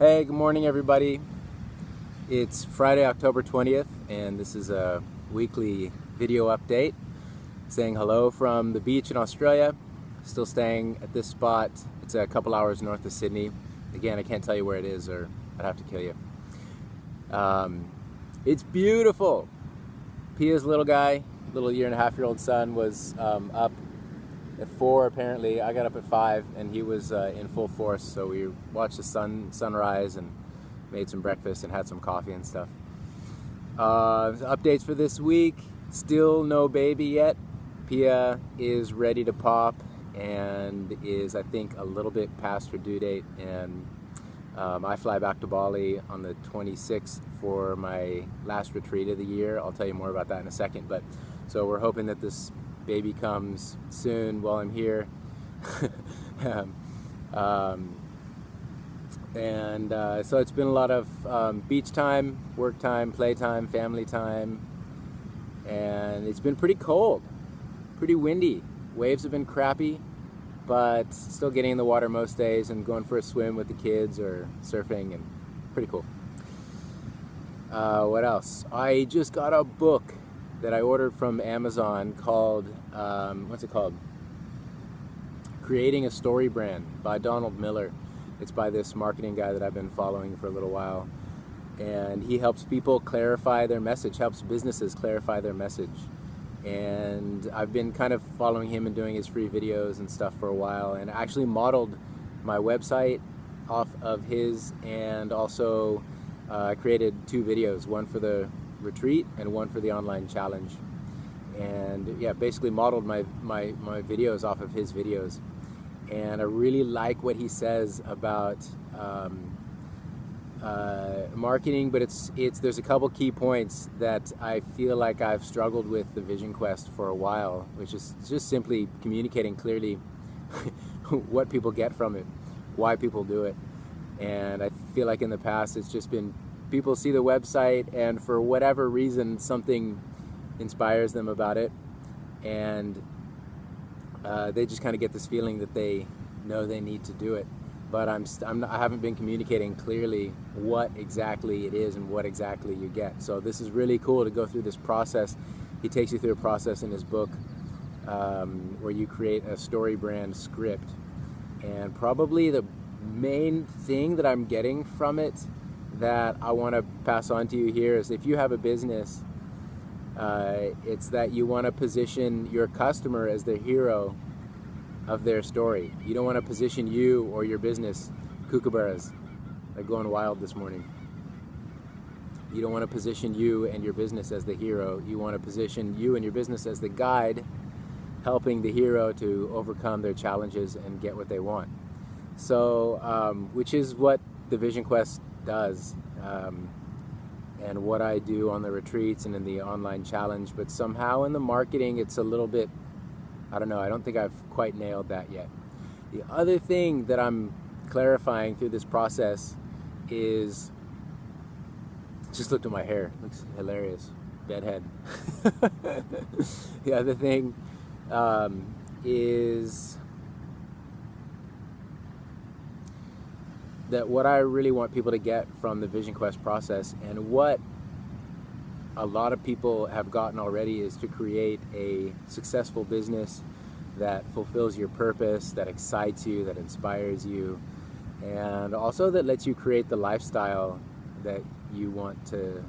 Hey, good morning, everybody. It's Friday, October 20th, and this is a weekly video update saying hello from the beach in Australia. Still staying at this spot. It's a couple hours north of Sydney. Again, I can't tell you where it is or I'd have to kill you. It's beautiful. Pia's little guy, little 1.5-year-old son, was up at 4 apparently. I got up at 5 and he was in full force, so we watched the sunrise and made some breakfast and had some coffee and stuff. Updates for this week: still no baby yet. Pia is ready to pop and is, I think, a little bit past her due date, and I fly back to Bali on the 26th for my last retreat of the year. I'll tell you more about that in a second, but so we're hoping that this baby comes soon while I'm here. So it's been a lot of beach time, work time, play time, family time, and it's been pretty cold, pretty windy. Waves have been crappy, but still getting in the water most days and going for a swim with the kids or surfing, and pretty cool. What else? I just got a book that I ordered from Amazon called, what's it called? Creating a Story Brand by Donald Miller. It's by this marketing guy that I've been following for a little while. And he helps people clarify their message, helps businesses clarify their message. And I've been kind of following him and doing his free videos and stuff for a while, and actually modeled my website off of his, and also created 2 videos, one for the retreat and one for the online challenge. And yeah, basically modeled my videos off of his videos. And I really like what he says about marketing, but there's a couple key points that I feel like I've struggled with the Vision Quest for a while, which is just simply communicating clearly what people get from it, why people do it. And I feel like in the past it's just been people see the website and for whatever reason something inspires them about it, and they just kind of get this feeling that they know they need to do it. But I haven't been communicating clearly what exactly it is and what exactly you get. So this is really cool to go through this process. He takes you through a process in his book where you create a story brand script. And probably the main thing that I'm getting from it that I want to pass on to you here is, if you have a business, it's that you want to position your customer as the hero of their story. You don't want to position you or your business kookaburras, like going wild this morning. You don't want to position you and your business as the hero. You want to position you and your business as the guide, helping the hero to overcome their challenges and get what they want. So, which is what the Vision Quest does, and what I do on the retreats and in the online challenge. But somehow in the marketing it's a little bit, I don't know, I don't think I've quite nailed that yet. The other thing that I'm clarifying through this process is, just looked at my hair, looks hilarious, bedhead. The other thing is that what I really want people to get from the Vision Quest process, and what a lot of people have gotten already, is to create a successful business that fulfills your purpose, that excites you, that inspires you, and also that lets you create the lifestyle that you want to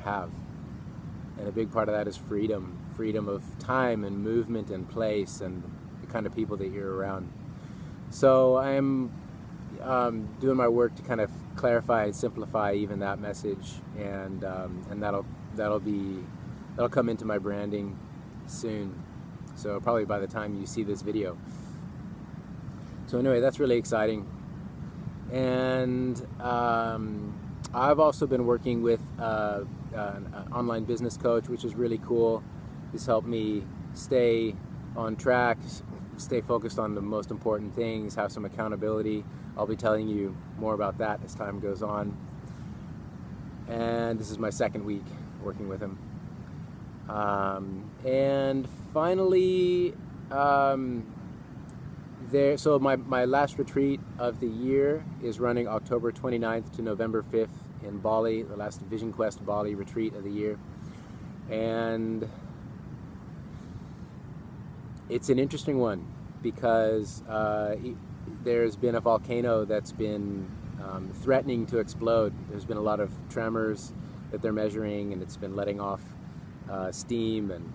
have. And a big part of that is freedom of time and movement and place and the kind of people that you're around. So I'm doing my work to kind of clarify and simplify even that message, and that'll come into my branding soon. So probably by the time you see this video. So anyway, that's really exciting. And I've also been working with an online business coach, which is really cool. He's helped me stay on track, stay focused on the most important things, have some accountability. I'll be telling you more about that as time goes on. And this is my 2nd week working with him. And finally, So my last retreat of the year is running October 29th to November 5th in Bali, the last Vision Quest Bali retreat of the year. And it's an interesting one because there's been a volcano that's been threatening to explode. There's been a lot of tremors that they're measuring, and it's been letting off steam and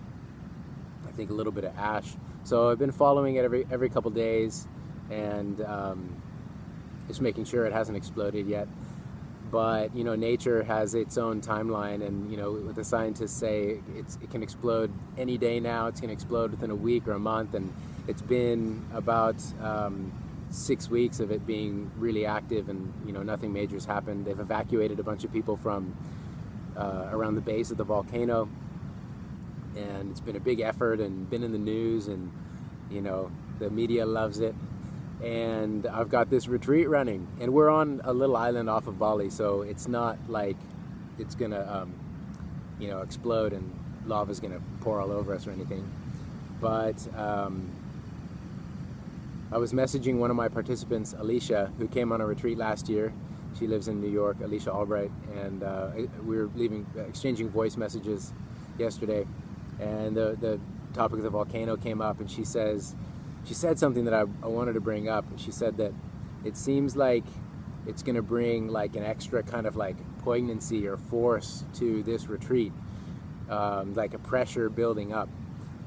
I think a little bit of ash. So I've been following it every couple days, and just making sure it hasn't exploded yet. But you know, nature has its own timeline, and you know, what the scientists say, it can explode any day now. It's going to explode within a week or a month, and it's been about 6 weeks of it being really active, and you know, nothing major has happened. They've evacuated a bunch of people from around the base of the volcano, and it's been a big effort and been in the news, and you know, the media loves it. And I've got this retreat running, and we're on a little island off of Bali, so it's not like it's gonna you know, explode and lava's gonna pour all over us or anything. But I was messaging one of my participants, Alicia, who came on a retreat last year. She lives in New York, Alicia Albright, and we were exchanging voice messages yesterday, and the topic of the volcano came up, and she said something that I wanted to bring up. And she said that it seems like it's going to bring like an extra kind of like poignancy or force to this retreat, like a pressure building up,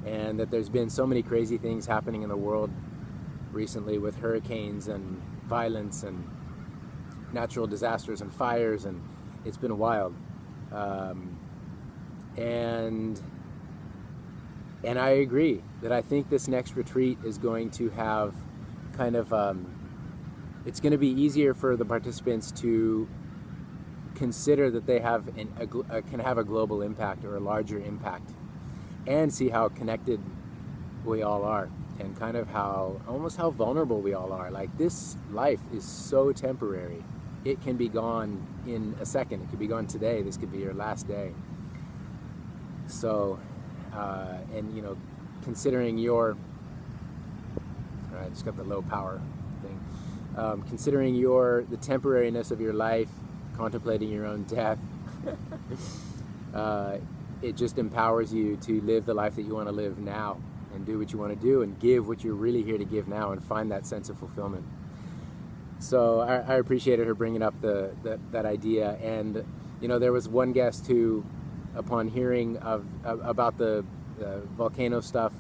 and that there's been so many crazy things happening in the world recently with hurricanes and violence and natural disasters and fires, and it's been wild. And I agree that I think this next retreat is going to have kind of, it's going to be easier for the participants to consider that they have can have a global impact or a larger impact, and see how connected we all are, and kind of almost how vulnerable we all are. Like, this life is so temporary. It can be gone in a second. It could be gone today. This could be your last day. So, and you know, considering your, I just got the low power thing, considering the temporariness of your life, contemplating your own death, it just empowers you to live the life that you want to live now, and do what you want to do, and give what you're really here to give now, and find that sense of fulfillment. So I appreciated her bringing up that idea. And you know, there was one guest who, upon hearing about the volcano stuff,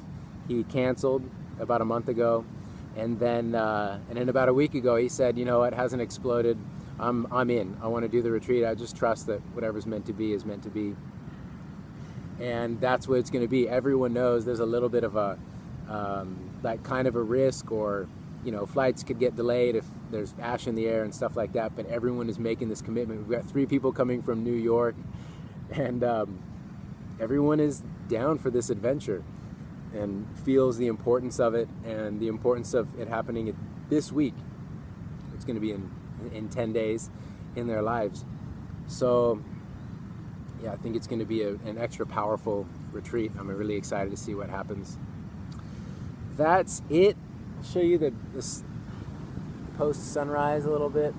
he canceled about a month ago, and then about a week ago he said, you know, it hasn't exploded. I'm in. I want to do the retreat. I just trust that whatever's meant to be is meant to be, and that's what it's going to be. Everyone knows there's a little bit of a like kind of a risk, or you know, flights could get delayed if there's ash in the air and stuff like that, but everyone is making this commitment. We've got 3 people coming from New York, and everyone is down for this adventure and feels the importance of it, and the importance of it happening this week. It's going to be in 10 days in their lives. So yeah, I think it's going to be an extra powerful retreat. I'm really excited to see what happens. That's it. I'll show you this post sunrise a little bit.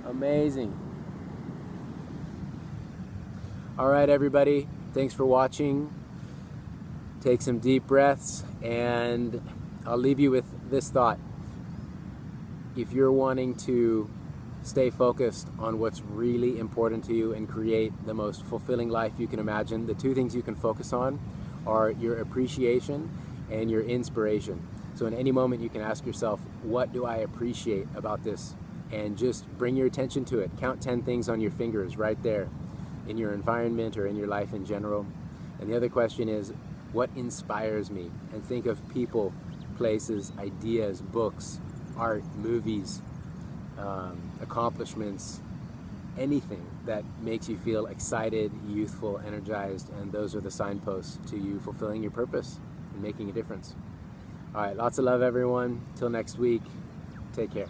Amazing. All right, everybody, thanks for watching. Take some deep breaths, and I'll leave you with this thought. If you're wanting to stay focused on what's really important to you and create the most fulfilling life you can imagine, the 2 things you can focus on are your appreciation and your inspiration. So in any moment you can ask yourself, what do I appreciate about this? And just bring your attention to it. Count 10 things on your fingers right there in your environment or in your life in general. And the other question is, what inspires me? And think of people, places, ideas, books, art, movies, accomplishments, anything that makes you feel excited, youthful, energized, and those are the signposts to you fulfilling your purpose and making a difference. All right, lots of love, everyone. Till next week, take care.